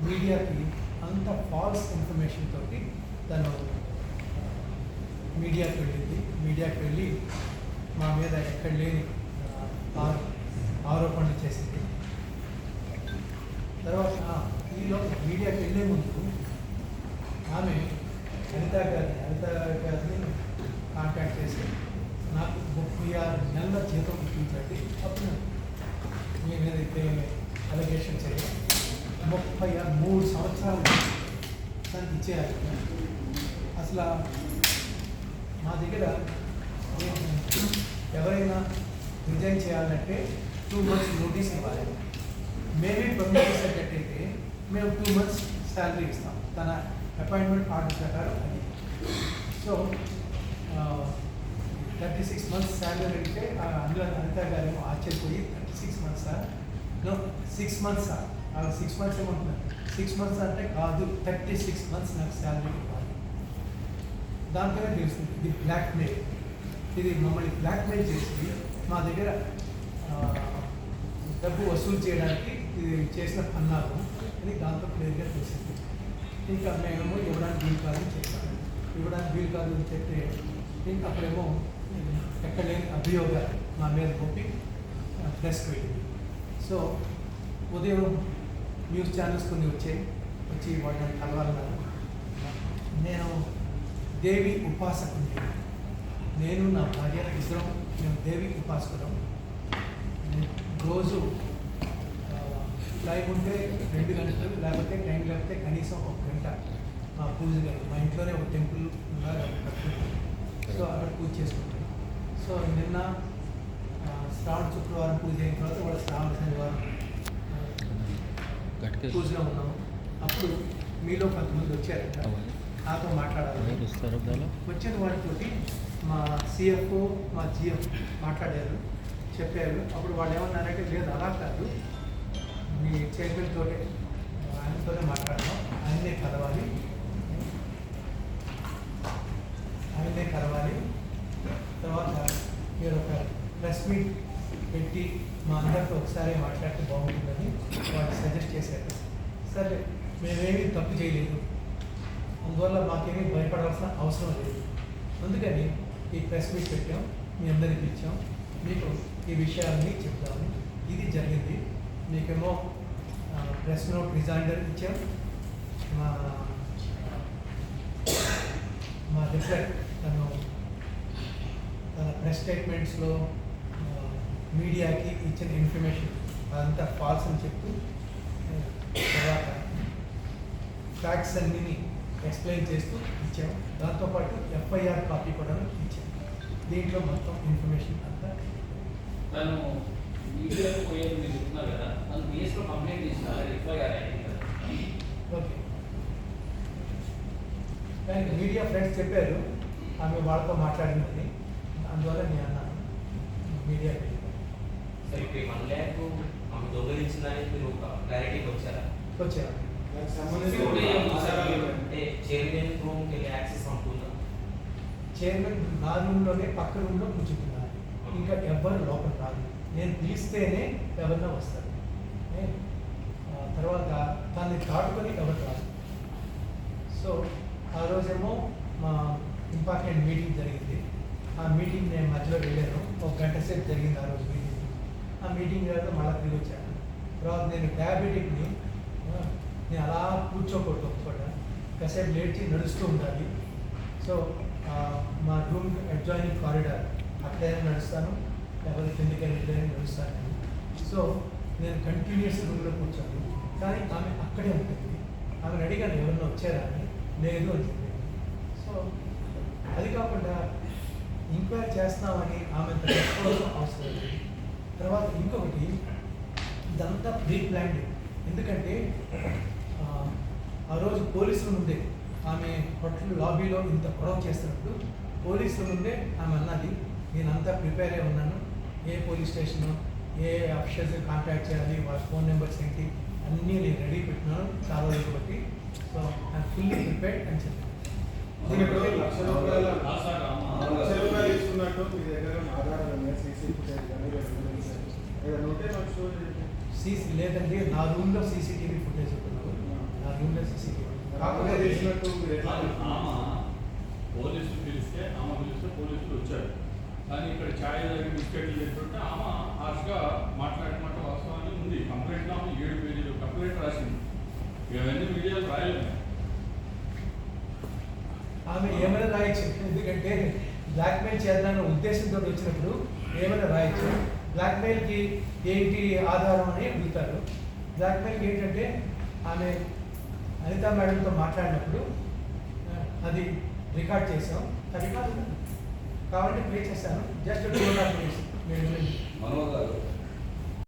మీడియాకి అంత false information తోటి తను మీడియాకి వెళ్ళి మా మీద ఎక్కడ లేని ఆరోపణలు చేసింది. తర్వాత ఈలో మీడియాకి వెళ్ళే ముందు ఆమె హరిత గారిని కాంటాక్ట్ చేసి నాకు 36 నెలల జీతం ఇప్పించండి, అప్పుడు మీ మీద అలిగేషన్ చేయాలి, 33 సంవత్సరాలు దానికి ఇచ్చేయాలి. అసలు మా దగ్గర ఎవరైనా రిజైన్ చేయాలంటే 2 months నోటీస్ ఇవ్వాలి. మేమే పర్మిట్ చేసేటట్టయితే మేము 2 months శాలరీ ఇస్తాం, తన అపాయింట్మెంట్ ఆర్డర్ ప్రకారం అది. సో 36 months శాలరీ అంటే అందులో అనిత గారేమో ఆశ్చర్యపోయి 36 months 6 months 6 months ఏమంటున్నారు, 6 months అంటే కాదు 36 months నాకు శాలరీ ఇవ్వాలి. దాంతోనే తెలుస్తుంది ఇది బ్లాక్మెయిల్. ఇది మమ్మల్ని బ్లాక్మెయిల్ చేసి మా దగ్గర డబ్బు వసూలు చేయడానికి ఇది చేసిన పన్నాగం అని దాంతో క్లియర్గా తెలిసింది. ఇంకా మేము ఇవ్వడానికి వీలు కాదని చెప్పాను. ఇవ్వడానికి వీలు కాదు అని చెప్తే ఇంకా అప్పుడేమో ఎక్కడ లేని అభియోగాలు మా మీద పంపి ప్రెస్కి వెళ్ళింది. సో ఉదయం న్యూస్ ఛానల్స్ కొన్ని వచ్చి వాళ్ళని కలవాలన్నారు. నేను దేవి ఉపాసకుని, నేను నా భార్య ఇద్దరం మేము దేవి ఉపాసకులం. రోజు టైం ఉంటే 2 గంటలు, లేకపోతే టైం లేకపోతే కనీసం 1 గంట మా పూజ గది, మా ఇంట్లోనే ఒక టెంపుల్ కట్టుకుంటాం. సో అక్కడ పూజ చేసుకుంటాం. సో నిన్న శ్రావణ శుక్రవారం పూజ అయిన తర్వాత కూడా శ్రావణ శనివారం పూజలో ఉన్నాము. అప్పుడు మీలో కొంతమంది వచ్చారంట, నాతో మాట్లాడాలి. వచ్చిన వాటితోటి మా సిఎఫ్ఓ మా జిఎం మాట్లాడారు, చెప్పారు. అప్పుడు వాళ్ళు ఏమన్నారంటే లేదు అలా కాదు, మీ చైర్మన్ తోటే ఆయనతోనే మాట్లాడదాం, ఆయన్నే కలవాలి తర్వాత మీరు ఒక ప్రెస్ మీట్ పెట్టి మా అందరితో ఒకసారి మాట్లాడితే బాగుంటుందని వాళ్ళు సజెస్ట్ చేశారు. సరే మేమేమీ తప్పు చేయలేదు, అందువల్ల మాకేమీ భయపడాల్సిన అవసరం లేదు, అందుకని ఈ ప్రెస్ మీట్ పెట్టాం, మీ అందరికి ఇచ్చాం, మీకు ఈ విషయాన్ని చెప్తాము. ఇది జరిగింది. మీకేమో ప్రెస్ నోట్ రిజైండర్ ఇచ్చాం. మా రిఫ్లెక్ట్ తన ప్రెస్ స్టేట్మెంట్స్లో మీడియాకి ఇచ్చిన ఇన్ఫర్మేషన్ అదంతా ఫాల్స్ అని చెప్తూ తర్వాత ఫ్యాక్ట్స్ అన్నీ ఎక్స్ప్లెయిన్ చేస్తూ ఇచ్చాం. దాంతోపాటు ఎఫ్ఐఆర్ కాపీ కూడా ఇచ్చాం. దీంట్లో మొత్తం ఇన్ఫర్మేషన్ అంతా తను మీడియాకు పోయేది మీరు చెప్తున్నారు కదా, తను కేసులో కంప్లైంట్ చేసినారు, ఎఫ్ఐఆర్ అయింది కదా. ఓకే, కానీ మీడియా ఫ్రెండ్స్ చెప్పారు ఆమె వాళ్ళతో మాట్లాడిందని, అందువల్ల నేను అన్నాను మీడియా. సరే ఇప్పుడు 1 lakh ఆమె దొంగలించిందని మీరు ఒక క్లారిటీకి వచ్చారా? వచ్చారు. అంటే చైర్మన్ రూమ్కి వెళ్ళి యాక్సెస్ అనుకుందా? చైర్మన్ నా రూమ్లోనే పక్క రూమ్లో కూర్చుంటున్నారు, ఇంకా ఎవ్వరు లోపల రాదు. నేను పిలిస్తేనే ఎవరైనా వస్తారు. తర్వాత దాన్ని దాటుకొని ఎవరు రాదు. సో ఆ రోజేమో మా ఇంపార్టెంట్ మీటింగ్ జరిగింది. ఆ మీటింగ్ నేను మధ్యలో వెళ్ళాను, 1 గంట సేపు జరిగింది ఆ రోజు మీటింగ్. ఆ మీటింగ్ తర్వాత మళ్ళీ తిరిగి వచ్చాను. తర్వాత నేను డయాబెటిక్ని నేను అలా కూర్చోకూడదు, ఒకచోట కాసేపు లేచి నడుస్తూ ఉండాలి. సో మా రూమ్ అడ్జాయినింగ్ కారిడార్ అక్కడైనా నడుస్తాను, లేకపోతే కిందకి వెళ్ళి నడుస్తాను. సో నేను కంటిన్యూస్ రూమ్లో కూర్చోను, కానీ ఆమె అక్కడే ఉంటుంది. ఆమెను అడిగాను ఎవరన్నా వచ్చారా అని, లేదు అని చెప్పాను. సో అది కాకుండా ఎంక్వైరీ చేస్తామని ఆమె తెలుసుకోవాల్సిన అవసరం లేదు. తర్వాత ఇంకొకటి, ఇదంతా ప్రీ ప్లాన్డ్. ఎందుకంటే ఆ రోజు పోలీసుల ముందే ఆమె హోటల్ లాబీలో ఇంత గొడవ చేస్తున్నప్పుడు పోలీసుల ముందే ఆమె అన్నది, నేనంతా ప్రిపేర్ అయి ఉన్నాను, ఏ పోలీస్ స్టేషను ఏ ఆఫీసర్స్ కాంటాక్ట్ చేయాలి, వాళ్ళ ఫోన్ నెంబర్స్ ఏంటి అన్నీ నేను రెడీ పెట్టినాను చాలా రోజులు బట్టి. సో ఐఎమ్ ఫుల్లీ ప్రిపేర్డ్ అని చెప్పాను. లక్ష రూపాయలు ఇస్తున్నట్టు మీ దగ్గర ఆధారాలు సీసీ ఫుటేజ్ సీసీ లేదండి, నా రూమ్లో సీసీటీవీ ఫుటేజ్ ఉంటుంది, నా రూమ్లో సీసీ కాకపోతే తెలిసినట్టు మీరు ఎట్లా ఆమె పోలీసులు పిలిస్తే పోలీసులు వచ్చారు. కానీ ఇక్కడ ఛాయ్ దగ్గర బిస్కెట్లు చేస్తుంటే ఆమె హార్ష్గా మాట్లాడినట్టు వాస్తవాన్ని ఉంది. కంప్లైంట్లో ఆమె 7 పేజీలు కంప్లైంట్ రాసింది. ఇవన్నీ మీడియాలో రాయలేదు. ఆమె ఏమైనా రాయొచ్చు, ఎందుకంటే బ్లాక్మెయిల్ చేద్దామన్న ఉద్దేశంతో వచ్చినప్పుడు ఏమైనా రాయొచ్చు. బ్లాక్మెయిల్కి ఏంటి ఆధారం అని అడుగుతారు. బ్లాక్మెయిల్కి ఏంటంటే ఆమె అనితా మేడంతో మాట్లాడినప్పుడు అది రికార్డ్ చేసాం. ఆ రికార్డు కాబట్టి ప్లే చేశాను. Just 2.5 minutes. మనోజ్ గారు